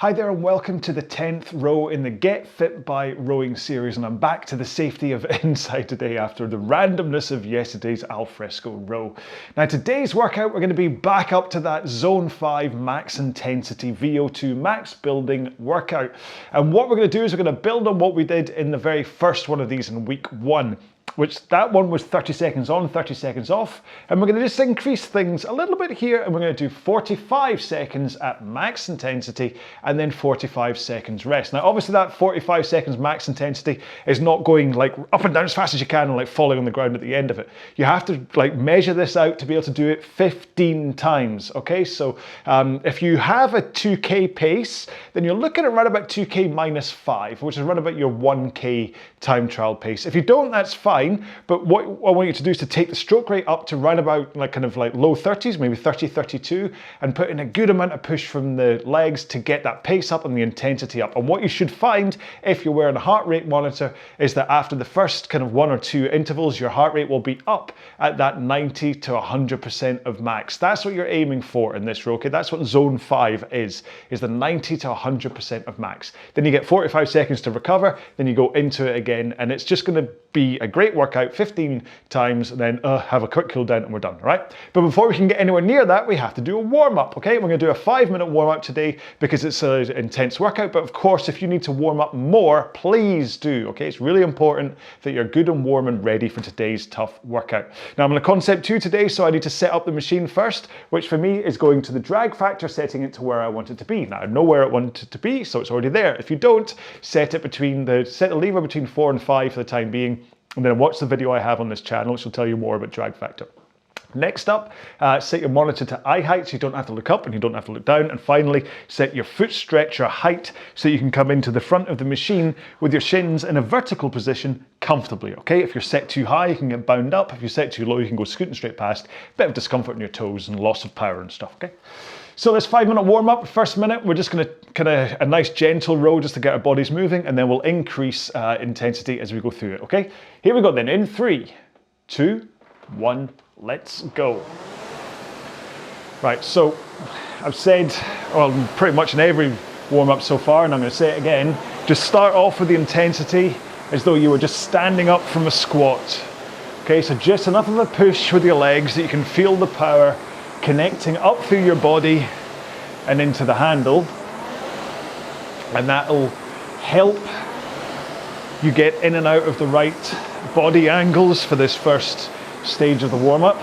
Hi there and welcome to the 10th row in the Get Fit by Rowing series, and I'm back to the safety of inside today after the randomness of yesterday's alfresco row. Now today's workout we're going to be back up to that zone 5 max intensity VO2 max building workout, and what we're going to do is we're going to build on what we did in the very first one of these in week 1. Which that one was 30 seconds on, 30 seconds off. And we're going to just increase things a little bit here, and we're going to do 45 seconds at max intensity and then 45 seconds rest. Now, obviously that 45 seconds max intensity is not going like up and down as fast as you can and like falling on the ground at the end of it. You have to like measure this out to be able to do it 15 times, okay? So if you have a 2K pace, then you're looking at around about 2K minus 5, which is around about your 1K time trial pace. If you don't, that's fine. But what I want you to do is to take the stroke rate up to around about like kind of like low 30s, maybe 30, 32, and put in a good amount of push from the legs to get that pace up and the intensity up. And what you should find if you're wearing a heart rate monitor is that after the first kind of 1 or 2 intervals, your heart rate will be up at that 90 to 100% of max. That's what you're aiming for in this row, okay? That's what zone 5 is the 90 to 100% of max. Then you get 45 seconds to recover, then you go into it again, and it's just gonna be a great workout 15 times, and then have a quick cool down and we're done, all right? But before we can get anywhere near that, we have to do a warm up, okay? We're gonna do a 5-minute warm up today because it's an intense workout, but of course, if you need to warm up more, please do, okay? It's really important that you're good and warm and ready for today's tough workout. Now, I'm on a concept 2 today, so I need to set up the machine first, which for me is going to the drag factor, setting it to where I want it to be. Now, I know where I want it to be, so it's already there. If you don't, set the lever between 4 and 5 for the time being, and then watch the video I have on this channel, which will tell you more about drag factor. Next up, set your monitor to eye height so you don't have to look up and you don't have to look down. And finally, set your foot stretcher height so you can come into the front of the machine with your shins in a vertical position comfortably, okay? If you're set too high, you can get bound up. If you're set too low, you can go scooting straight past. Bit of discomfort in your toes and loss of power and stuff, okay? So this 5-minute warm up, first minute, we're just gonna kind of a nice gentle row just to get our bodies moving, and then we'll increase intensity as we go through it, okay? Here we go then, in 3, 2, 1, let's go. Right, so I've said, well, pretty much in every warm up so far, and I'm gonna say it again, just start off with the intensity as though you were just standing up from a squat. Okay, so just enough of a push with your legs that you can feel the power connecting up through your body and into the handle, and that'll help you get in and out of the right body angles for this first stage of the warm-up.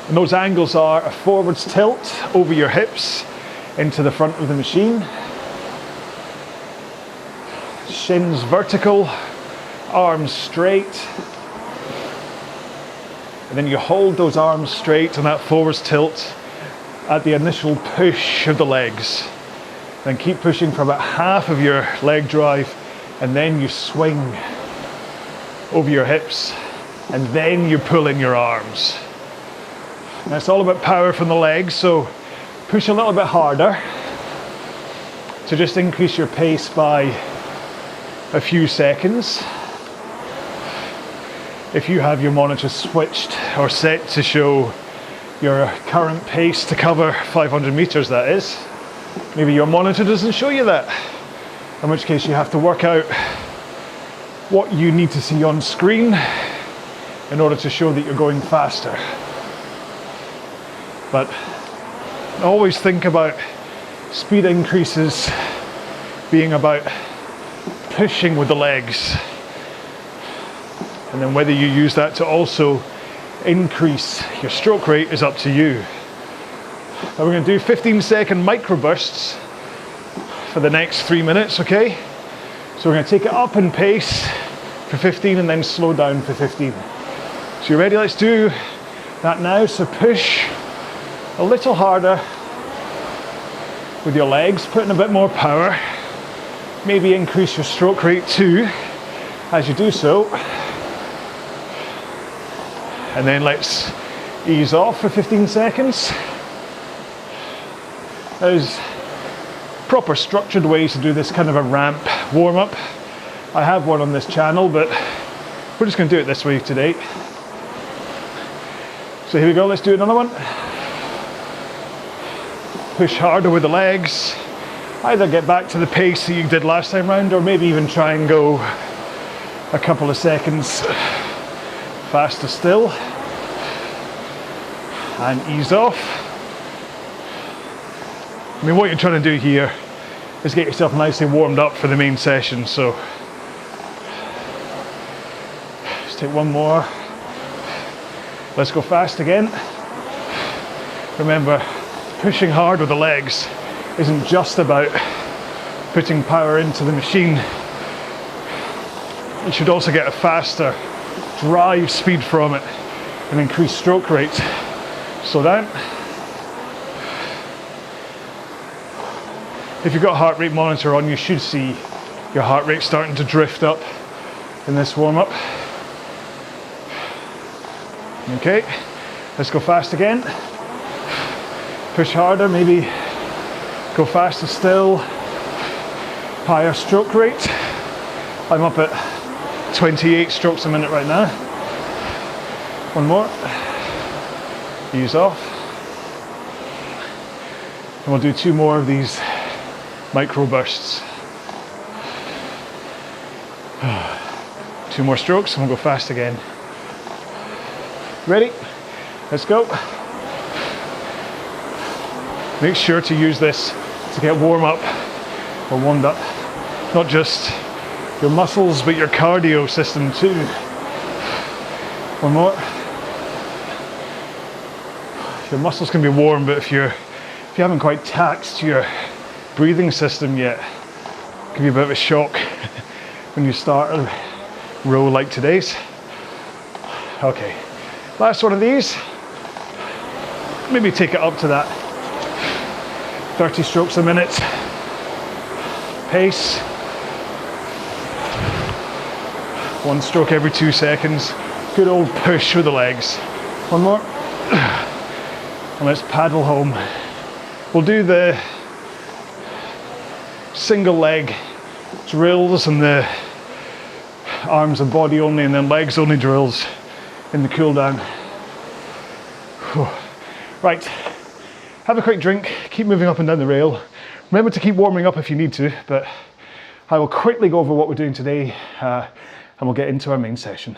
And those angles are a forwards tilt over your hips into the front of the machine, shins vertical, arms straight, and then you hold those arms straight and that forwards tilt at the initial push of the legs. Then keep pushing for about half of your leg drive, and then you swing over your hips, and then you pull in your arms. Now it's all about power from the legs, so push a little bit harder to just increase your pace by a few seconds. If you have your monitor switched or set to show your current pace to cover 500 meters, that is, maybe your monitor doesn't show you that, in which case you have to work out what you need to see on screen in order to show that you're going faster. But always think about speed increases being about pushing with the legs. And then whether you use that to also increase your stroke rate is up to you. Now we're going to do 15-second microbursts for the next 3 minutes, okay? So we're going to take it up in pace for 15 and then slow down for 15. So you ready? Let's do that now. So push a little harder with your legs, put in a bit more power. Maybe increase your stroke rate too as you do so. And then let's ease off for 15 seconds. There's proper structured ways to do this kind of a ramp warm-up. I have one on this channel, but we're just going to do it this way today. So here we go, let's do another one. Push harder with the legs, Either get back to the pace that you did last time round, or maybe even try and go a couple of seconds faster still. And ease off. I mean, what you're trying to do here is get yourself nicely warmed up for the main session, so just take one more. Let's go fast again. Remember, pushing hard with the legs isn't just about putting power into the machine. You should also get a faster drive speed from it and increase stroke rate. Slow down. If you've got a heart rate monitor on, you should see your heart rate starting to drift up in this warm-up. Okay, let's go fast again. Push harder, maybe go faster still. Higher stroke rate. I'm up at 28 strokes a minute right now. One more. Ease off. And we'll do 2 more of these micro bursts. 2 more strokes and we'll go fast again. Ready? Let's go. Make sure to use this to get warmed up. Not just your muscles, but your cardio system too. One more. Your muscles can be warm, but if you haven't quite taxed your breathing system yet, it can be a bit of a shock when you start a row like today's. Okay, last one of these. Maybe take it up to that 30 strokes a minute pace. 1 stroke every 2 seconds. Good old push with the legs. One more. And let's paddle home. We'll do the single leg drills and the arms and body only, and then legs only drills in the cool down. Right, have a quick drink, keep moving up and down the rail. Remember to keep warming up if you need to, but I will quickly go over what we're doing today and we'll get into our main session.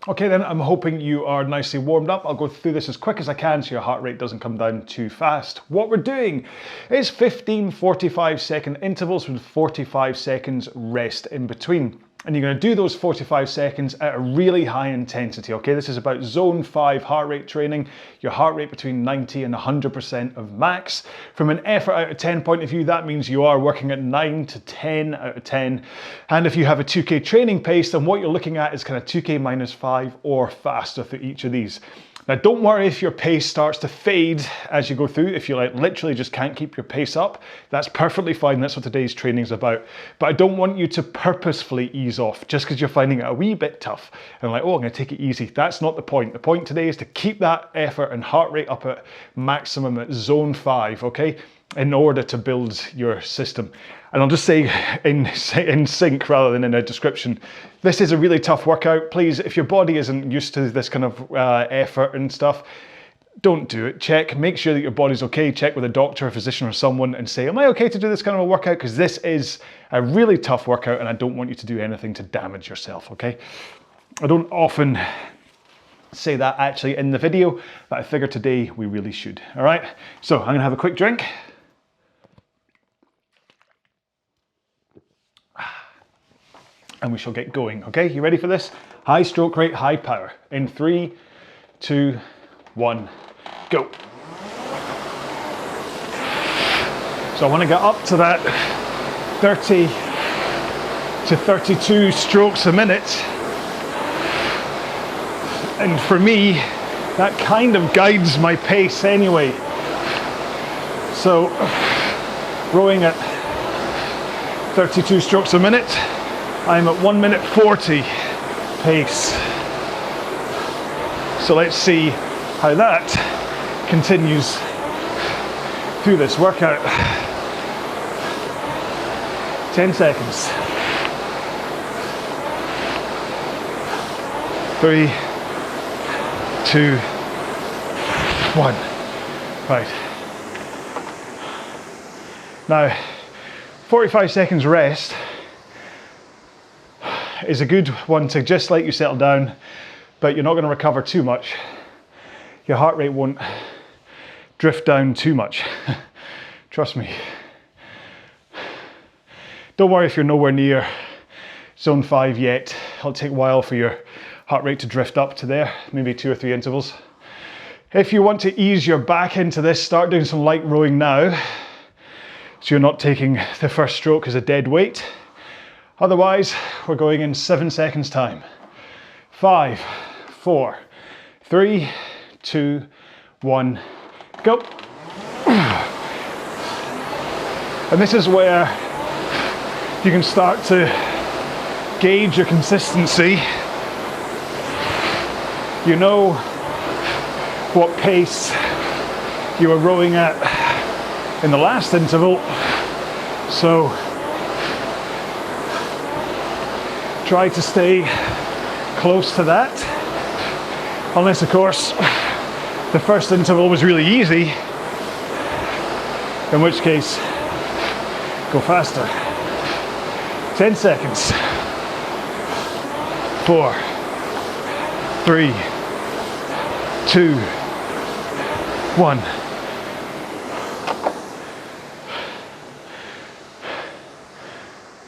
Okay then, I'm hoping you are nicely warmed up. I'll go through this as quick as I can so your heart rate doesn't come down too fast. What we're doing is 15 45-second intervals with 45 seconds rest in between. And you're going to do those 45 seconds at a really high intensity, okay? This is about zone 5 heart rate training, your heart rate between 90 and 100% of max. From an effort out of 10 point of view, that means you are working at 9 to 10 out of 10. And if you have a 2K training pace, then what you're looking at is kind of 2K minus 5 or faster for each of these. Now, don't worry if your pace starts to fade as you go through. If you literally just can't keep your pace up, that's perfectly fine. That's what today's training is about. But I don't want you to purposefully ease off just because you're finding it a wee bit tough and like, oh, I'm going to take it easy. That's not the point. The point today is to keep that effort and heart rate up at maximum at zone 5, okay? In order to build your system. And I'll just say in sync rather than in a description, this is a really tough workout. Please, if your body isn't used to this kind of effort and stuff, don't do it. Check, make sure that your body's okay. Check with a doctor, a physician or someone and say, am I okay to do this kind of a workout? Because this is a really tough workout and I don't want you to do anything to damage yourself, okay? I don't often say that actually in the video, but I figure today we really should, all right? So I'm gonna have a quick drink. And we shall get going, okay? You ready for this? High stroke rate, high power. In 3, 2, 1, go. So I want to get up to that 30 to 32 strokes a minute. And for me, that kind of guides my pace anyway. So rowing at 32 strokes a minute, I'm at 1 minute 40 pace. So let's see how that continues through this workout. 10 seconds. 3, 2, 1. Right. Now, 45 seconds rest is a good one to just let you settle down, but you're not going to recover too much. Your heart rate won't drift down too much. Trust me. Don't worry if you're nowhere near zone 5 yet. It'll take a while for your heart rate to drift up to there, maybe 2 or 3 intervals. If you want to ease your back into this, start doing some light rowing now, so you're not taking the first stroke as a dead weight. Otherwise, we're going in 7 seconds time. 5, 4, 3, 2, 1, go. And this is where you can start to gauge your consistency. You know what pace you were rowing at in the last interval, so try to stay close to that, unless of course the first interval was really easy, in which case go faster. 10 seconds. 4, 3, 2, 1.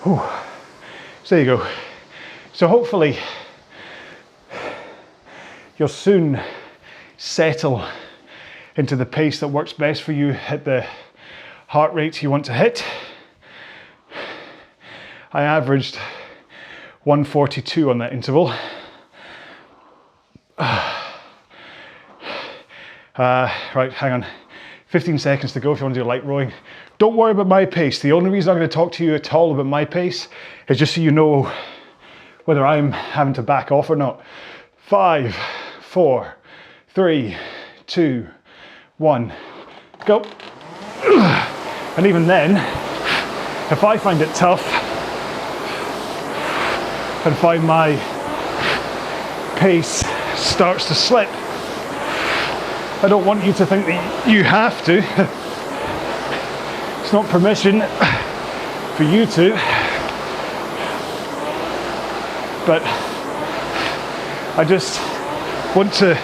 Whew. So there you go. So hopefully you'll soon settle into the pace that works best for you at the heart rate you want to hit. I averaged 142 on that interval. Right, hang on. 15 seconds to go if you want to do light rowing. Don't worry about my pace. The only reason I'm going to talk to you at all about my pace is just so you know whether I'm having to back off or not. 5, 4, 3, 2, 1, go. And even then, if I find it tough and find my pace starts to slip, I don't want you to think that you have to. It's not permission for you to, but I just want to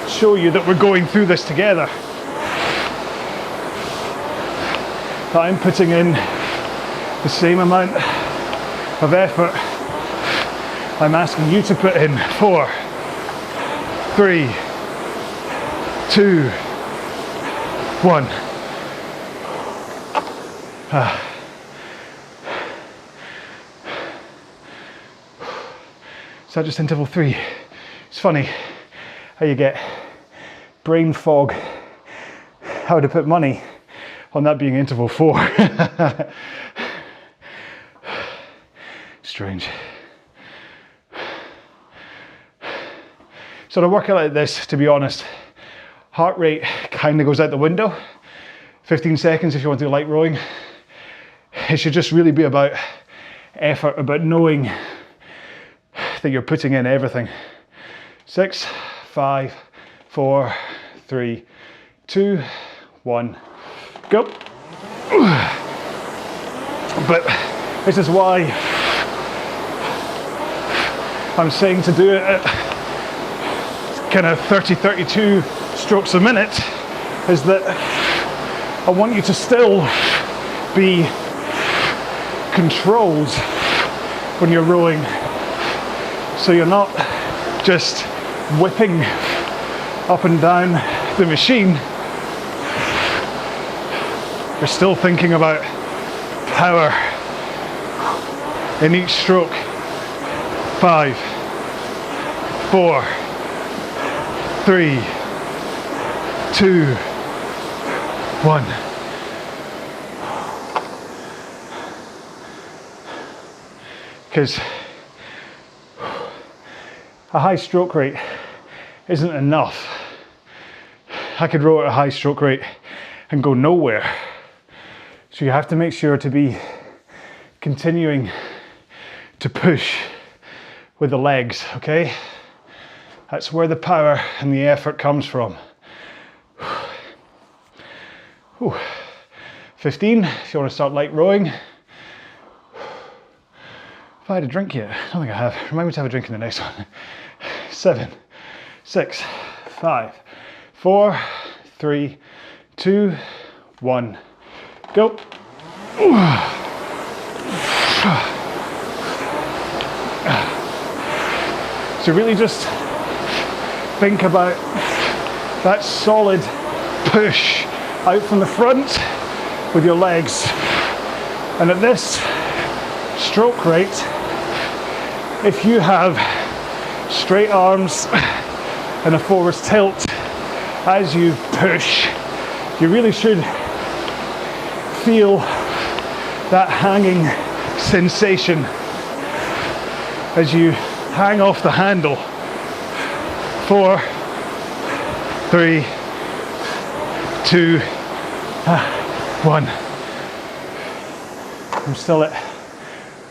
show you that we're going through this together. That I'm putting in the same amount of effort I'm asking you to put in. 4, 3, 2, 1. So just interval 3. It's funny how you get brain fog, how to put money on that being interval 4. Strange. So to work out like this, to be honest, heart rate kind of goes out the window. 15 seconds if you want to do light rowing. It should just really be about effort, about knowing that you're putting in everything. 6, 5, 4, 3, 2, 1, go. But this is why I'm saying to do it at kind of 30, 32 strokes a minute, is that I want you to still be controlled when you're rowing, so you're not just whipping up and down the machine. You're still thinking about power in each stroke. 5, 4, 3, 2, 1. Because a high stroke rate isn't enough. I could row at a high stroke rate and go nowhere. So you have to make sure to be continuing to push with the legs, okay? That's where the power and the effort comes from. 15, if you want to start light rowing. Have I had a drink yet? I don't think I have. Remind me to have a drink in the next one. 7, 6, 5, 4, 3, 2, 1, go. So really just think about that solid push out from the front with your legs. And at this stroke rate, if you have straight arms and a forwards tilt as you push, you really should feel that hanging sensation as you hang off the handle. 4, 3, 2, 1. I'm still at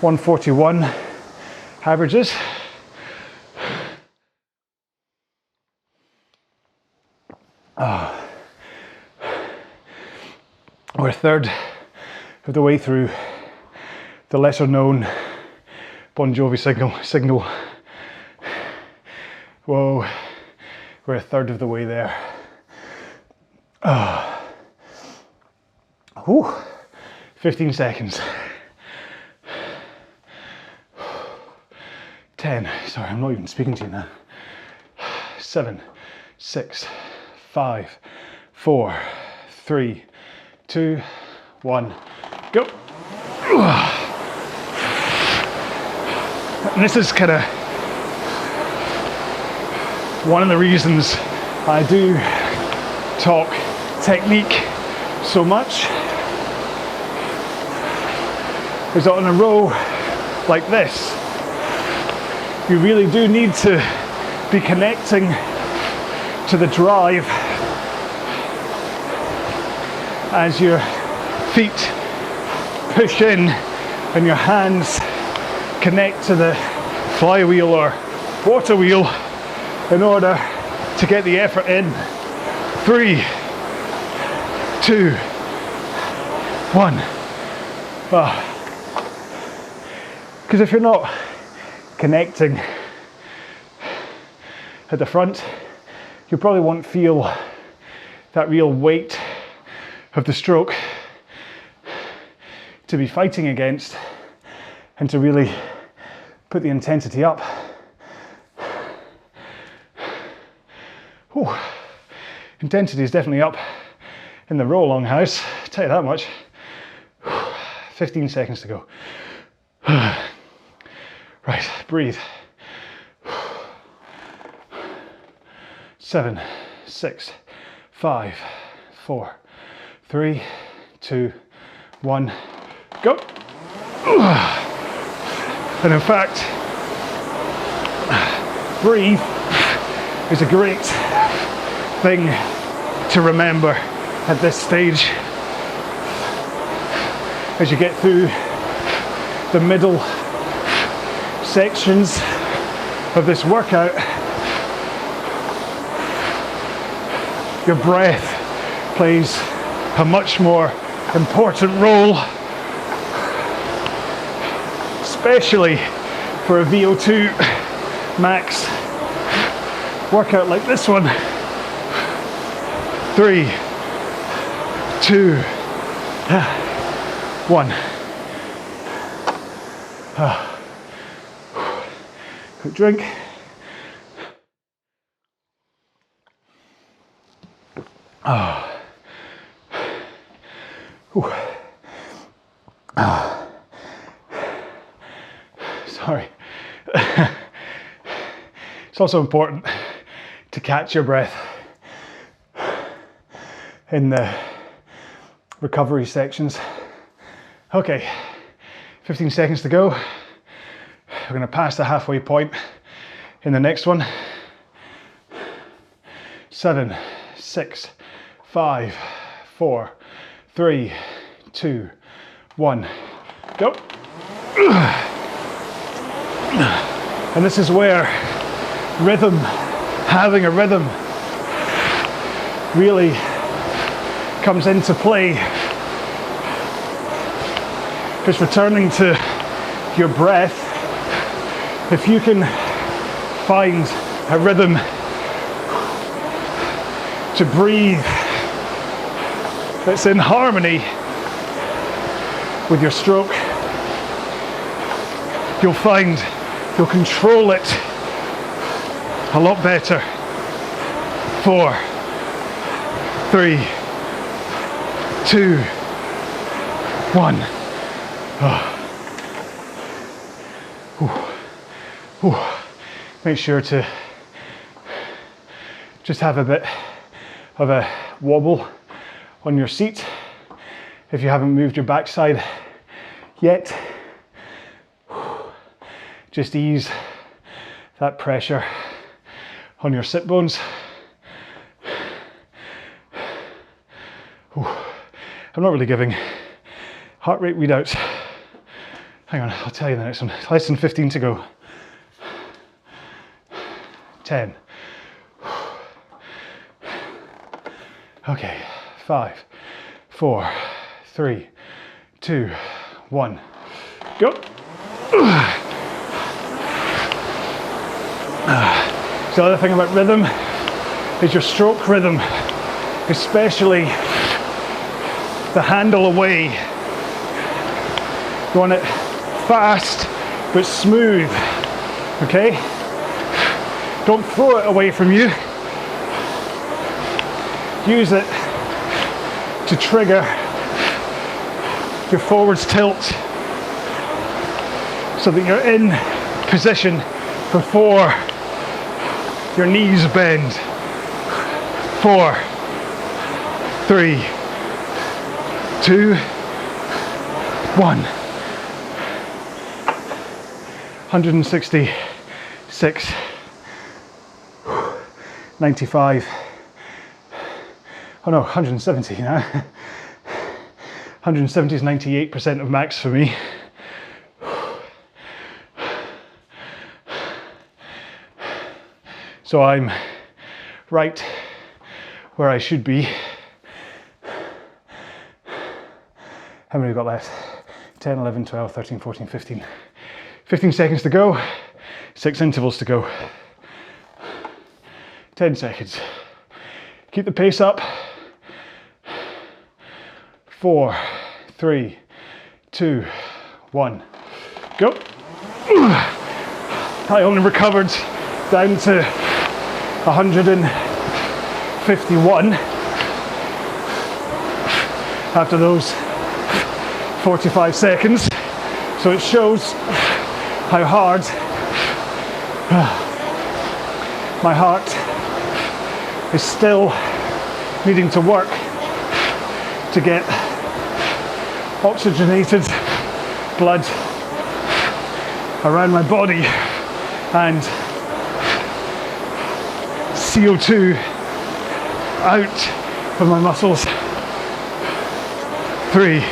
141 averages. We're a third of the way through the lesser known Bon Jovi signal. Whoa, we're a third of the way there. Whew, 15 seconds. 10, sorry, I'm not even speaking to you now. 7, 6, 5, 4, 3, 2, 1, go. And this is kind of one of the reasons I do talk technique so much, is that on a row like this, you really do need to be connecting to the drive as your feet push in and your hands connect to the flywheel or water wheel in order to get the effort in. 3, 2, 1. Because if you're not connecting at the front, you probably won't feel that real weight of the stroke to be fighting against and to really put the intensity up. Whew. Intensity is definitely up in the RowAlong house, I'll tell you that much. 15 seconds to go. Right, breathe. 7, 6, 5, 4, 3, 2, 1, go. And in fact, breathe is a great thing to remember at this stage as you get through the middle sections of this workout. Your breath plays a much more important role, especially for a VO2 max workout like this one. 3, 2, 1. Quick drink. Sorry. It's also important to catch your breath in the recovery sections. Okay, 15 seconds to go. We're going to pass the halfway point in the next one. 7, 6, 5, 4, 3, 2, 1, go. And this is where rhythm, having a rhythm, really comes into play. Just returning to your breath If you can find a rhythm to breathe that's in harmony with your stroke, you'll find you'll control it a lot better. 4, 3, 2, 1. Make sure to just have a bit of a wobble on your seat if you haven't moved your backside yet. Just ease that pressure on your sit bones. I'm not really giving heart rate readouts. Hang on, I'll tell you the next one. Less than 15 to go. 10. Okay, 5, 4, 3, 2, 1. Go. The other thing about rhythm is your stroke rhythm, especially the handle away. You want it fast but smooth, okay? Don't throw it away from you. Use it to trigger your forwards tilt so that you're in position before your knees bend. 4, 3, 2, 1. 166, 95. Oh no, 170 now. 170 is 98% of max for me. So I'm right where I should be. How many have we got left? 10, 11, 12, 13, 14, 15. 15 seconds to go, 6 intervals to go. 10 seconds. Keep the pace up. 4, 3, 2, 1. Go. I only recovered down to 151 after those 45 seconds. So it shows how hard my heart is still needing to work to get oxygenated blood around my body and CO2 out of my muscles. 3,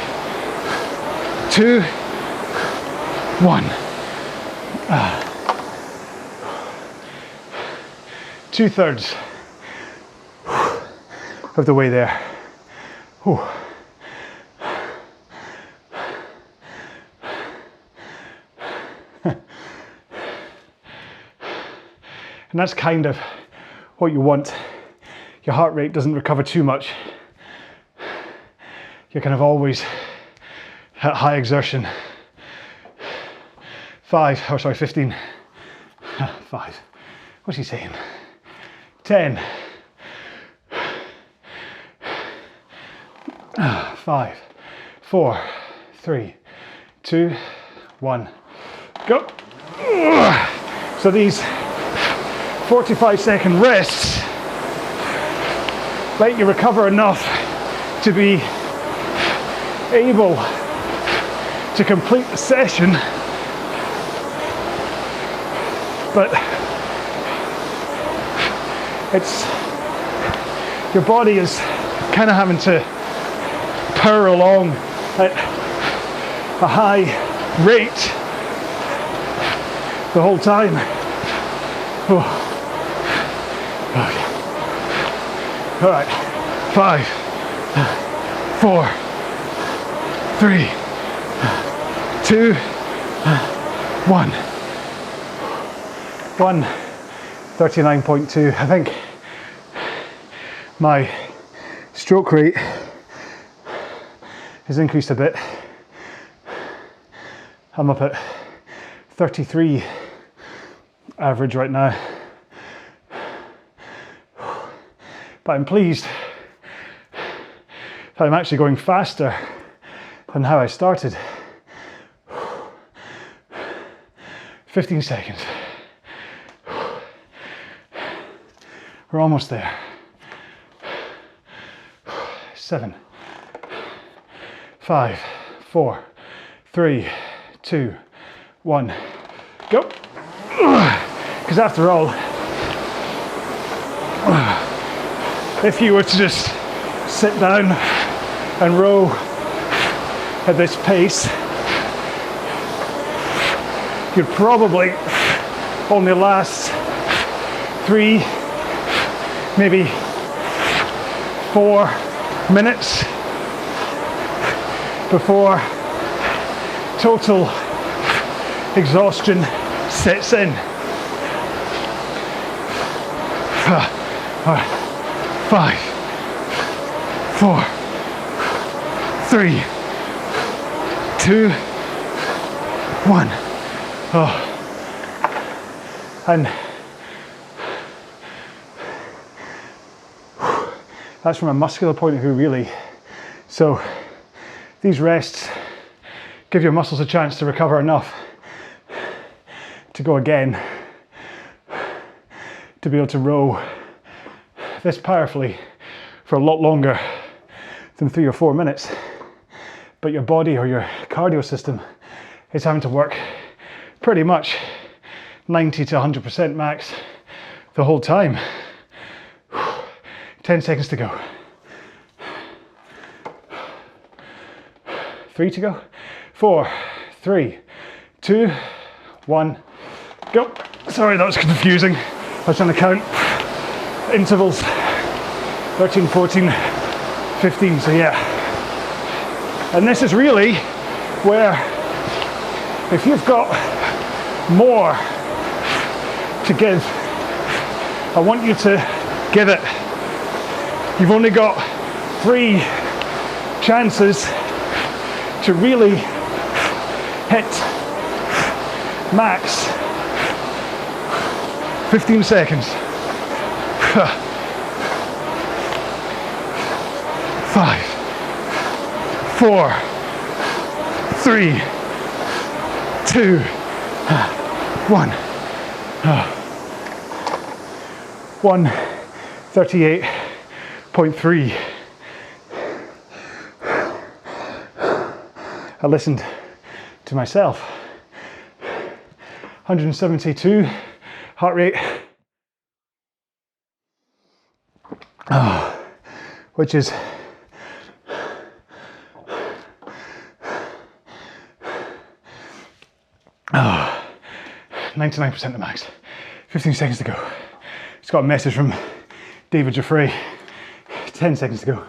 2, 1. 2/3 of the way there. Whew. And that's kind of what you want. Your heart rate doesn't recover too much. You're kind of always at high exertion. 15. 5. What's he saying? 10. 5, 4, 3, 2, 1. Go. So these 45-second rests let you recover enough to be able to complete the session, but it's your body is kind of having to purr along at a high rate the whole time. Oh. Okay. All right, 5, 4, 3, 2, 1. 139.2. I think my stroke rate has increased a bit. I'm up at 33 average right now. But I'm pleased that I'm actually going faster than how I started. 15 seconds. We're almost there. 7, 5, 4, 3, 2, 1, go. Because after all, if you were to just sit down and row at this pace, you'd probably only last 3, maybe 4 minutes before total exhaustion sets in. 5, 4, 3, 2, 1. Oh. And that's from a muscular point of view, really. So these rests give your muscles a chance to recover enough to go again, to be able to row this powerfully for a lot longer than 3 or 4 minutes. But your body or your cardio system is having to work pretty much 90 to 100% max the whole time. 10 seconds to go. 3 to go. 4, 3, 2, 1, go. Sorry, that was confusing. I was trying to count intervals. 13, 14, 15, so yeah. And this is really where, if you've got more to give, I want you to give it. You've only got 3 chances to really hit max. 15 seconds. 5, 4, 3, 2, 1. 138.3. I listened to myself. 172 heart rate. Which is 99% the max. 15 seconds to go. Just got a message from David Jaffray. 10 seconds to go.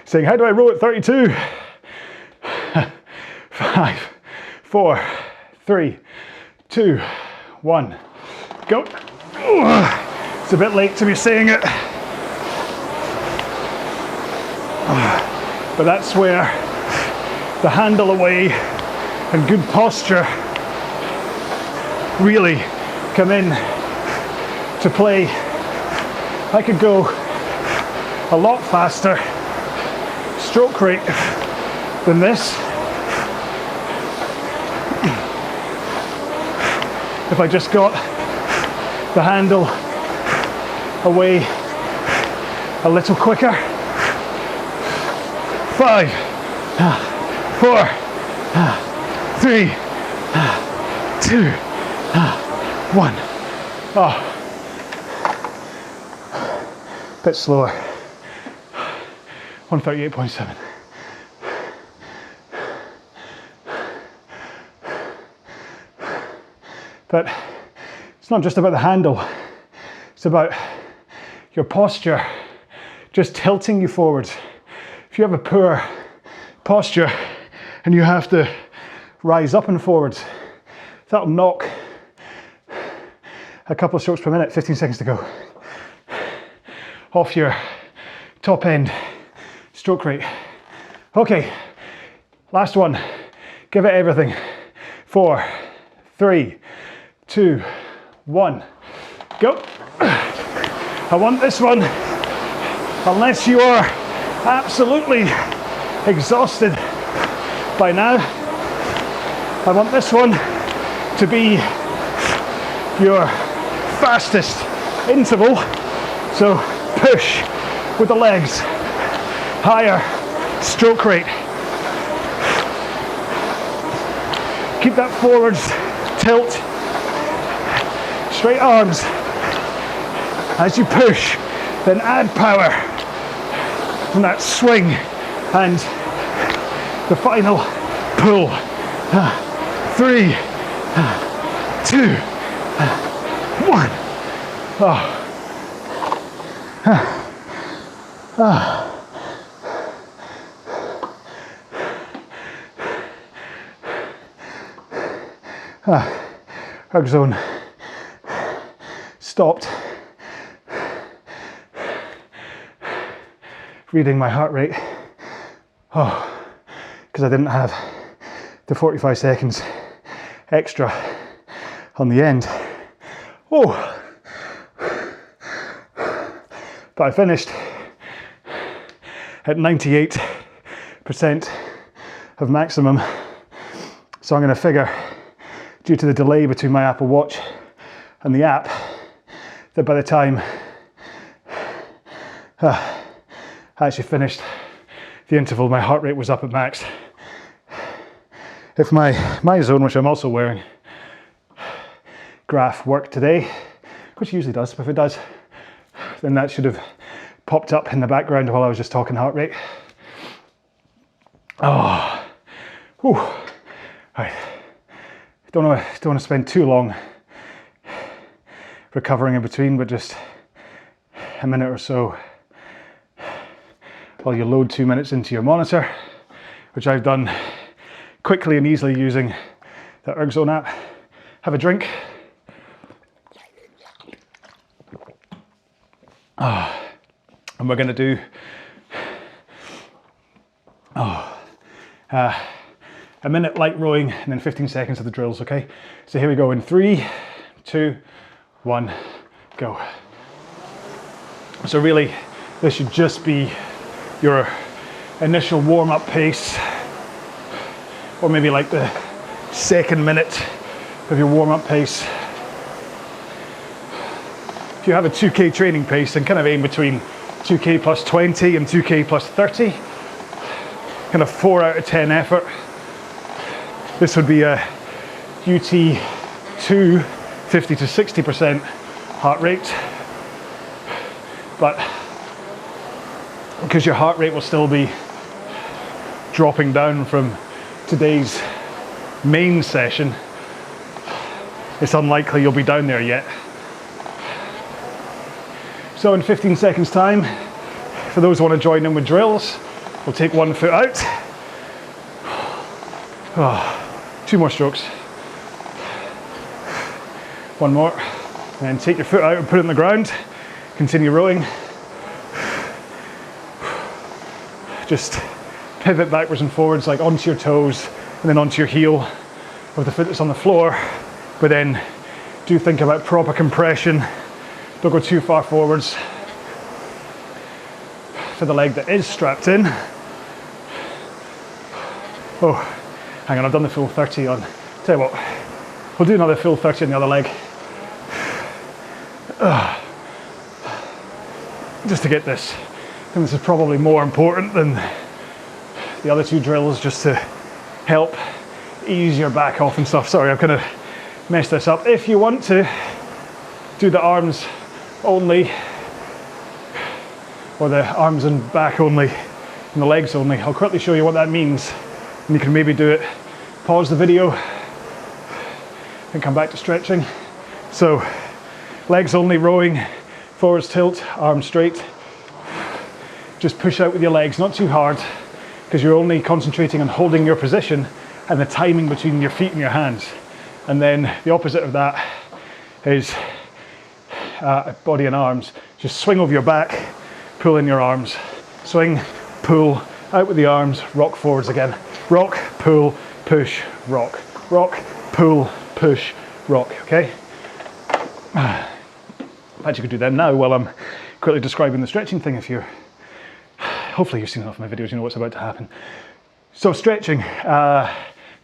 Saying, how do I row at 32? 5, 4, 3, 2, 1, go. It's a bit late to be saying it. But that's where the handle away and good posture really come in to play. I could go a lot faster stroke rate than this if I just got the handle away a little quicker. 5, 4, 3, 2, 1. Oh, bit slower. 138.7. But it's not just about the handle, it's about your posture, just tilting you forwards. If you have a poor posture and you have to rise up and forwards, that'll knock a couple of strokes per minute, 15 seconds to go. Off your top end stroke rate. Okay, last one. Give it everything. 4, 3, 2, 1. Go. I want this one, unless you are absolutely exhausted by now, I want this one to be your fastest interval. So push with the legs, higher stroke rate. Keep that forwards tilt, straight arms. As you push, then add power from that swing and the final pull. 3, 2, 1. Oh. Hug zone stopped. Reading my heart rate. Oh, because I didn't have the 45 seconds extra on the end. Oh, but I finished at 98% of maximum. So I'm going to figure, due to the delay between my Apple Watch and the app, that by the time I actually finished the interval, my heart rate was up at max. If my zone, which I'm also wearing, graph worked today, which it usually does, but if it does, then that should have popped up in the background while I was just talking heart rate. Oh, whew. Right. Don't want to spend too long recovering in between, but just a minute or so while you load 2 minutes into your monitor, which I've done quickly and easily using the ErgZone app. Have a drink. And we're going to do a minute light rowing and then 15 seconds of the drills, okay? So here we go in 3, 2, 1, go. So really, this should just be your initial warm-up pace, or maybe like the second minute of your warm-up pace. If you have a 2K training pace, then kind of aim between 2K plus 20 and 2K plus 30. Kind of 4 out of 10 effort. This would be a UT2, 50 to 60% heart rate. But because your heart rate will still be dropping down from today's main session, it's unlikely you'll be down there yet. So in 15 seconds time, for those who want to join in with drills, we'll take 1 foot out. Oh, 2 more strokes. 1 more. And then take your foot out and put it on the ground. Continue rowing. Just pivot backwards and forwards, like onto your toes and then onto your heel with the foot that's on the floor. But then do think about proper compression. Don't go too far forwards. For the leg that is strapped in. Oh, hang on, I've done the full 30 on. Tell you what, we'll do another full 30 on the other leg. Just to get this. I think this is probably more important than the other 2 drills, just to help ease your back off and stuff. Sorry, I've kind of messed this up. If you want to do the arms only, or the arms and back only, and the legs only, I'll quickly show you what that means. And you can maybe do it, pause the video, and come back to stretching. So, legs only rowing, forwards tilt, arms straight. Just push out with your legs, not too hard, because you're only concentrating on holding your position and the timing between your feet and your hands. And then the opposite of that is body and arms, just swing over your back, pull in your arms, swing, pull, out with the arms, rock forwards again. Rock, pull, push, rock. Rock, pull, push, rock, okay? Perhaps you could do that now while I'm quickly describing the stretching thing if you're, hopefully you've seen enough of my videos, you know what's about to happen. So stretching,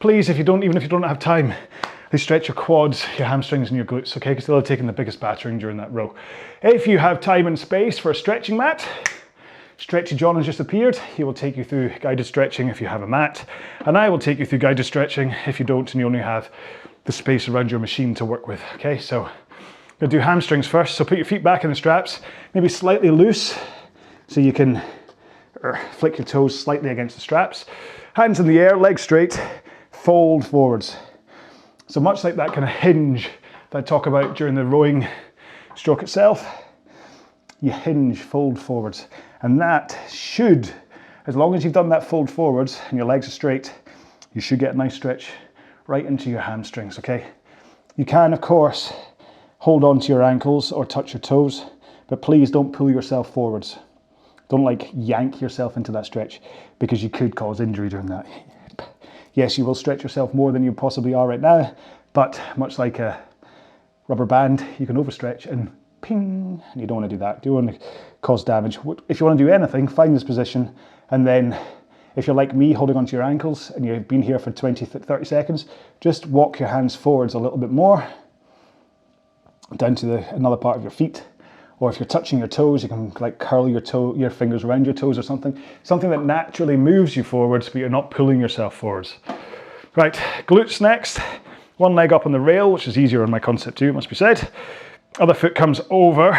please, even if you don't have time, please stretch your quads, your hamstrings and your glutes, okay? Because they'll have taken the biggest battering during that row. If you have time and space for a stretching mat, Stretchy John has just appeared. He will take you through guided stretching if you have a mat, and I will take you through guided stretching if you don't and you only have the space around your machine to work with, okay? So I'm gonna do hamstrings first. So put your feet back in the straps, maybe slightly loose, so you can flick your toes slightly against the straps. Hands in the air, legs straight, fold forwards. So much like that kind of hinge that I talk about during the rowing stroke itself, you hinge, fold forwards. And that should, as long as you've done that fold forwards and your legs are straight, you should get a nice stretch right into your hamstrings, okay? You can, of course, hold on to your ankles or touch your toes, but please don't pull yourself forwards. Don't like yank yourself into that stretch because you could cause injury during that. Yes, you will stretch yourself more than you possibly are right now, but much like a rubber band, you can overstretch and ping, and you don't want to do that. You don't want to cause damage. If you want to do anything, find this position, and then if you're like me, holding onto your ankles, and you've been here for 20, 30 seconds, just walk your hands forwards a little bit more, down to another part of your feet. Or if you're touching your toes, you can like curl your fingers around your toes or something. Something that naturally moves you forwards, but you're not pulling yourself forwards. Right, glutes next. One leg up on the rail, which is easier on my concept too, it must be said. Other foot comes over,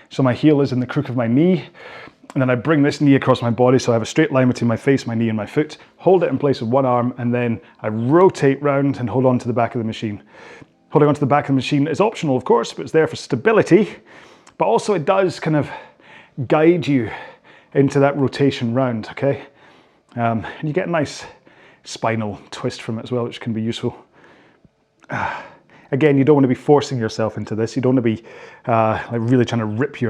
so my heel is in the crook of my knee. And then I bring this knee across my body, so I have a straight line between my face, my knee, and my foot. Hold it in place with one arm, and then I rotate round and hold on to the back of the machine. Holding onto the back of the machine is optional, of course, but it's there for stability. But also it does kind of guide you into that rotation round, okay? And you get a nice spinal twist from it as well, which can be useful. Again, you don't want to be forcing yourself into this. You don't want to be like really trying to rip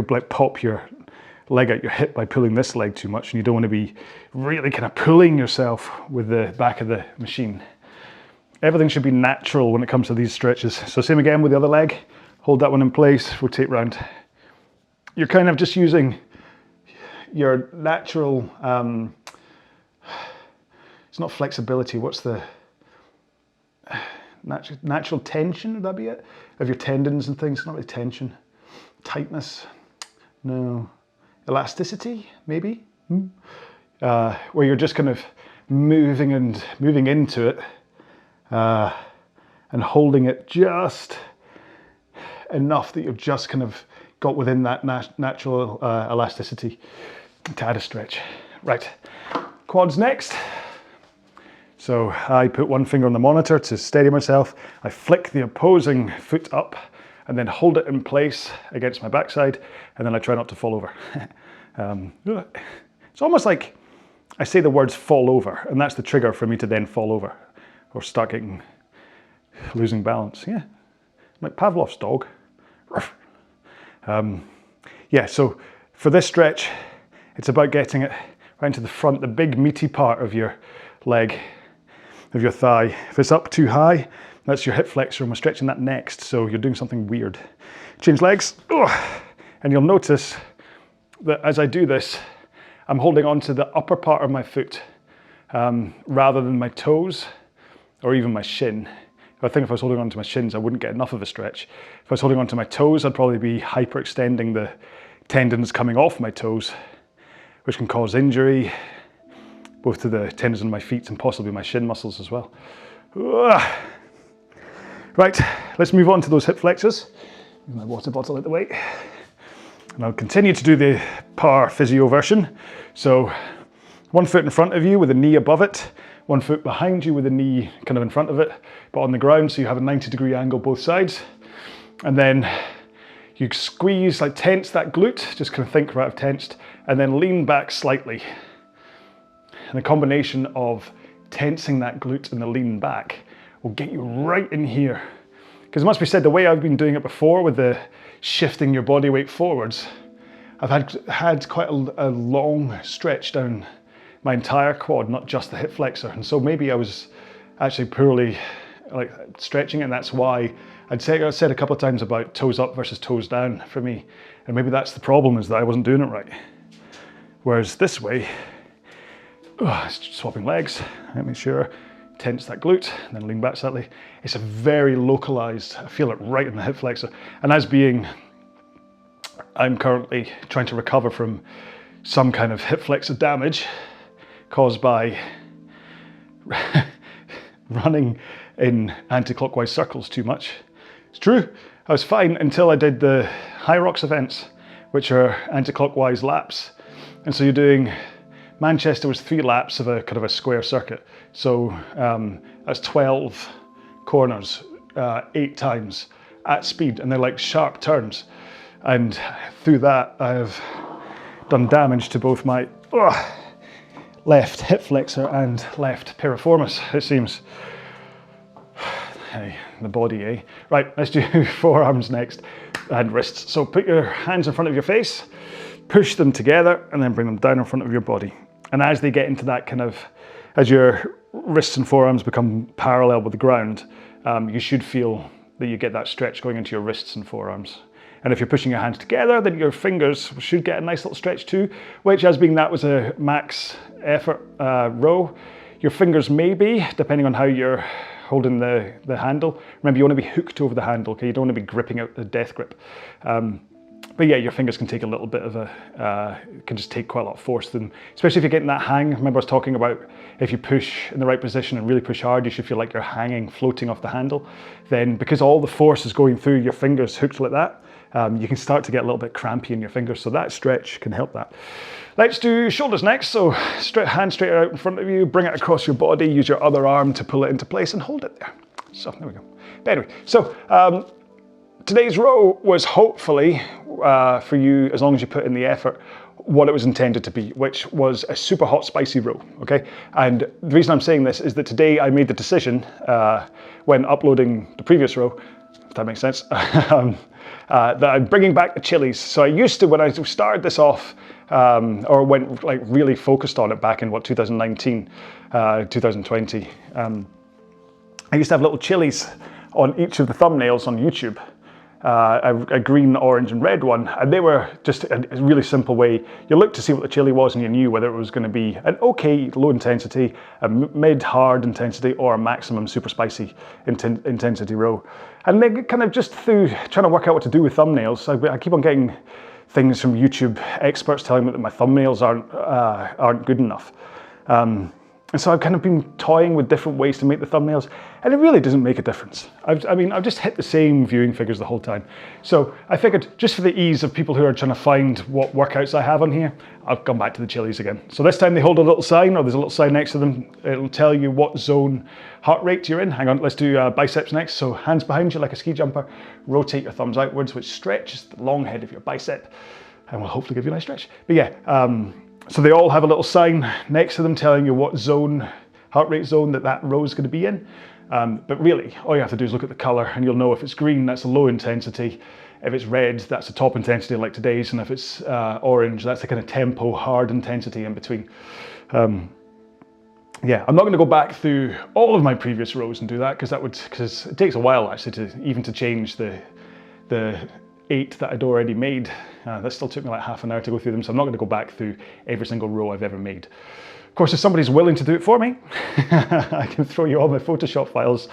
like pop your leg out your hip by pulling this leg too much. And you don't want to be really kind of pulling yourself with the back of the machine. Everything should be natural when it comes to these stretches. So same again with the other leg. Hold that one in place, rotate round. You're kind of just using your natural, it's not flexibility, what's the, natural tension, would that be it? Of your tendons and things, not really tension. Tightness, no. Elasticity, maybe? Where you're just kind of moving into it and holding it just enough that you've just kind of got within that natural elasticity to add a stretch. Right, quads next. So I put one finger on the monitor to steady myself. I flick the opposing foot up and then hold it in place against my backside, and then I try not to fall over. It's almost like I say the words fall over, and that's the trigger for me to then fall over or start losing balance. Yeah, like Pavlov's dog. Yeah, so for this stretch, it's about getting it right into the front, the big meaty part of your leg, of your thigh. If it's up too high, that's your hip flexor, and we're stretching that next, so you're doing something weird. Change legs, and you'll notice that as I do this, I'm holding on to the upper part of my foot rather than my toes or even my shin. I think if I was holding on to my shins, I wouldn't get enough of a stretch. If I was holding on to my toes, I'd probably be hyperextending the tendons coming off my toes, which can cause injury, both to the tendons in my feet and possibly my shin muscles as well. Right, let's move on to those hip flexors. Move my water bottle out the way. And I'll continue to do the power physio version. So one foot in front of you with a knee above it, one foot behind you with a knee kind of in front of it, but on the ground, so you have a 90-degree angle both sides. And then you squeeze, like tense that glute, just kind of think right of tensed, and then lean back slightly. And the combination of tensing that glute and the lean back will get you right in here, Because it must be said, the way I've been doing it before with the shifting your body weight forwards, I've had quite a long stretch down my entire quad, not just the hip flexor. And so maybe I was actually poorly like stretching it, and that's why I said a couple of times about toes up versus toes down for me. And maybe that's the problem, is that I wasn't doing it right. Whereas this way, swapping legs, make sure, tense that glute, and then lean back slightly. It's a very localized, I feel it right in the hip flexor. And as being, I'm currently trying to recover from some kind of hip flexor damage caused by running in anti-clockwise circles too much. It's true, I was fine until I did the High Rocks events, which are anti-clockwise laps. And so you're doing, Manchester was 3 laps of a kind of a square circuit. So that's 12 corners, 8 times at speed, and they're like sharp turns. And through that, I've done damage to both my left hip flexor and left piriformis, it seems. Hey, the body, eh? Right, let's do forearms next, and wrists. So put your hands in front of your face, push them together, and then bring them down in front of your body. And as they get into that kind of, as your wrists and forearms become parallel with the ground, you should feel that you get that stretch going into your wrists and forearms. And if you're pushing your hands together, then your fingers should get a nice little stretch too, which, as being that was a max effort row, your fingers may be, depending on how you're holding the handle. Remember, you want to be hooked over the handle, okay? You don't want to be gripping out the death grip. But yeah, your fingers can take a little bit of can just take quite a lot of force to them, especially if you're getting that hang. Remember I was talking about if you push in the right position and really push hard, you should feel like you're hanging, floating off the handle. Then because all the force is going through your fingers hooked like that, you can start to get a little bit crampy in your fingers. So that stretch can help that. Let's do shoulders next. So hand straight out in front of you, bring it across your body, use your other arm to pull it into place and hold it there. So there we go. But anyway, so today's row was hopefully, for you, as long as you put in the effort, what it was intended to be, which was a super hot, spicy row, okay? And the reason I'm saying this is that today I made the decision, when uploading the previous row, if that makes sense, that I'm bringing back the chilies. So I used to, when I started this off, or went like really focused on it back in 2019, 2020, I used to have little chilies on each of the thumbnails on YouTube. A green, orange and red one, and they were just a really simple way. You looked to see what the chili was and you knew whether it was going to be an okay low intensity, a mid hard intensity, or a maximum super spicy intensity row. And they kind of just through trying to work out what to do with thumbnails, I keep on getting things from YouTube experts telling me that my thumbnails aren't good enough. And so I've kind of been toying with different ways to make the thumbnails, and it really doesn't make a difference. I've just hit the same viewing figures the whole time. So I figured, just for the ease of people who are trying to find what workouts I have on here, I've gone back to the chilies again. So this time they hold a little sign, or there's a little sign next to them. It'll tell you what zone heart rate you're in. Hang on, let's do biceps next. So hands behind you like a ski jumper, rotate your thumbs outwards, which stretches the long head of your bicep, and will hopefully give you a nice stretch. But yeah, so they all have a little sign next to them telling you what zone, heart rate zone that row is going to be in. But really, all you have to do is look at the color and you'll know if it's green, that's a low intensity. If it's red, that's a top intensity like today's. And if it's orange, that's the kind of tempo, hard intensity in between. Yeah, I'm not going to go back through all of my previous rows and do that because it takes a while actually to change the 8 that I'd already made. That still took me like half an hour to go through them, so I'm not going to go back through every single row I've ever made. Of course, if somebody's willing to do it for me, I can throw you all my Photoshop files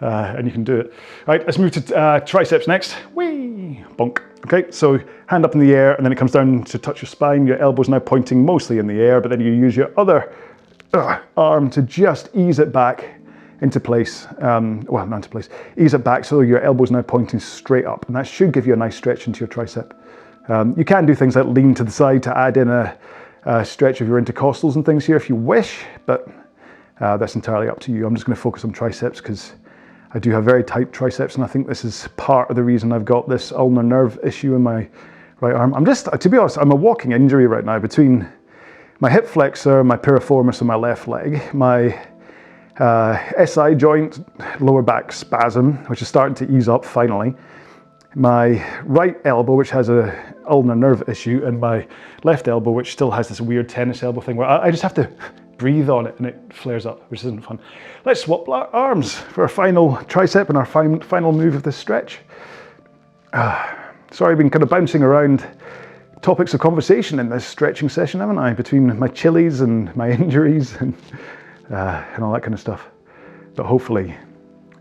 and you can do it. All right, let's move to triceps next. Whee! Bonk. Okay, so hand up in the air and then it comes down to touch your spine. Your elbow's now pointing mostly in the air, but then you use your other arm to just ease it back into place, well, not into place, ease it back so your elbow's now pointing straight up, and that should give you a nice stretch into your tricep. You can do things like lean to the side to add in a stretch of your intercostals and things here if you wish, but that's entirely up to you. I'm just going to focus on triceps because I do have very tight triceps, and I think this is part of the reason I've got this ulnar nerve issue in my right arm. I'm just, to be honest, I'm a walking injury right now between my hip flexor, my piriformis and my left leg. My SI joint, lower back spasm, which is starting to ease up finally. My right elbow, which has a ulnar nerve issue, and my left elbow, which still has this weird tennis elbow thing where I just have to breathe on it and it flares up, which isn't fun. Let's swap arms for our final tricep and our final move of this stretch. Sorry, I've been kind of bouncing around topics of conversation in this stretching session, haven't I? Between my chilies and my injuries and all that kind of stuff. But hopefully,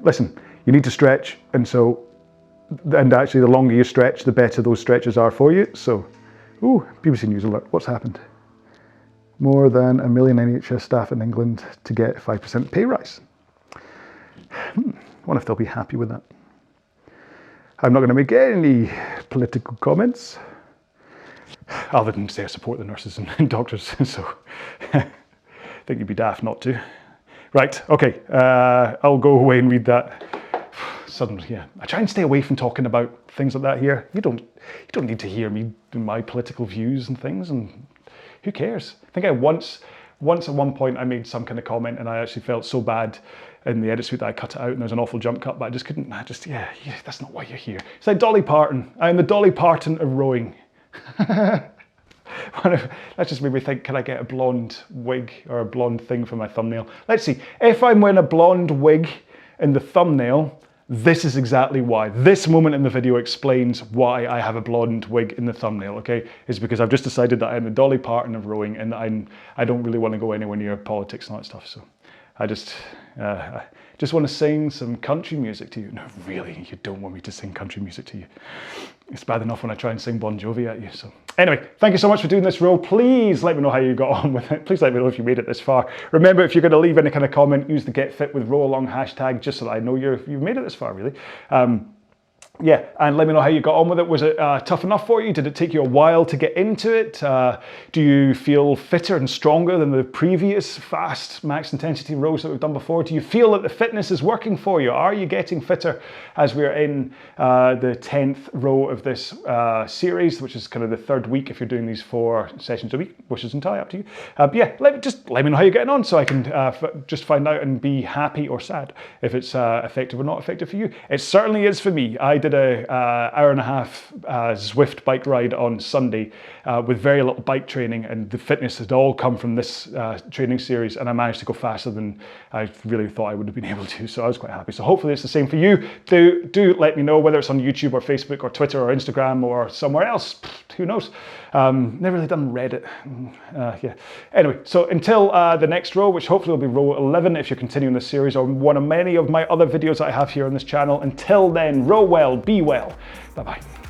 listen, you need to stretch, and actually the longer you stretch, the better those stretches are for you. So, BBC News alert, what's happened? More than 1 million NHS staff in England to get 5% pay rise. Wonder if they'll be happy with that. I'm not going to make any political comments, other than say I support the nurses and doctors, so I think you'd be daft not to. Right, okay, I'll go away and read that. Suddenly, yeah, I try and stay away from talking about things like that here. You don't need to hear me and my political views and things, and who cares? I think I once at one point I made some kind of comment and I actually felt so bad in the edit suite that I cut it out and there's an awful jump cut, but I just couldn't, yeah, that's not why you're here. It's like Dolly Parton. I'm the Dolly Parton of rowing. That just made me think, can I get a blonde wig or a blonde thing for my thumbnail? Let's see, if I'm wearing a blonde wig in the thumbnail, this is exactly why. This moment in the video explains why I have a blonde wig in the thumbnail, okay? It's because I've just decided that I'm the Dolly Parton of rowing and I don't really want to go anywhere near politics and all that stuff, so I just want to sing some country music to you. No, really, you don't want me to sing country music to you. It's bad enough when I try and sing Bon Jovi at you, so. Anyway, thank you so much for doing this row. Please let me know how you got on with it. Please let me know if you made it this far. Remember, if you're going to leave any kind of comment, use the #GetFitWithRowAlong hashtag, just so that I know you've made it this far, really. Yeah, and let me know how you got on with it. Was it tough enough for you? Did it take you a while to get into it? Do you feel fitter and stronger than the previous fast max intensity rows that we've done before? Do you feel that the fitness is working for you? Are you getting fitter as we're in the 10th row of this series, which is kind of the third week if you're doing these 4 sessions a week, which is entirely up to you. Yeah, let me know how you're getting on so I can just find out and be happy or sad if it's effective or not effective for you. It certainly is for me. I did a hour and a half Zwift bike ride on Sunday with very little bike training, and the fitness had all come from this training series, and I managed to go faster than I really thought I would have been able to, so I was quite happy. So hopefully it's the same for you. Do let me know whether it's on YouTube or Facebook or Twitter or Instagram or somewhere else. Who knows? Never really done Reddit. Yeah. Anyway, so until the next row, which hopefully will be row 11 if you're continuing this series, or one of many of my other videos that I have here on this channel. Until then, row well, be well. Bye-bye.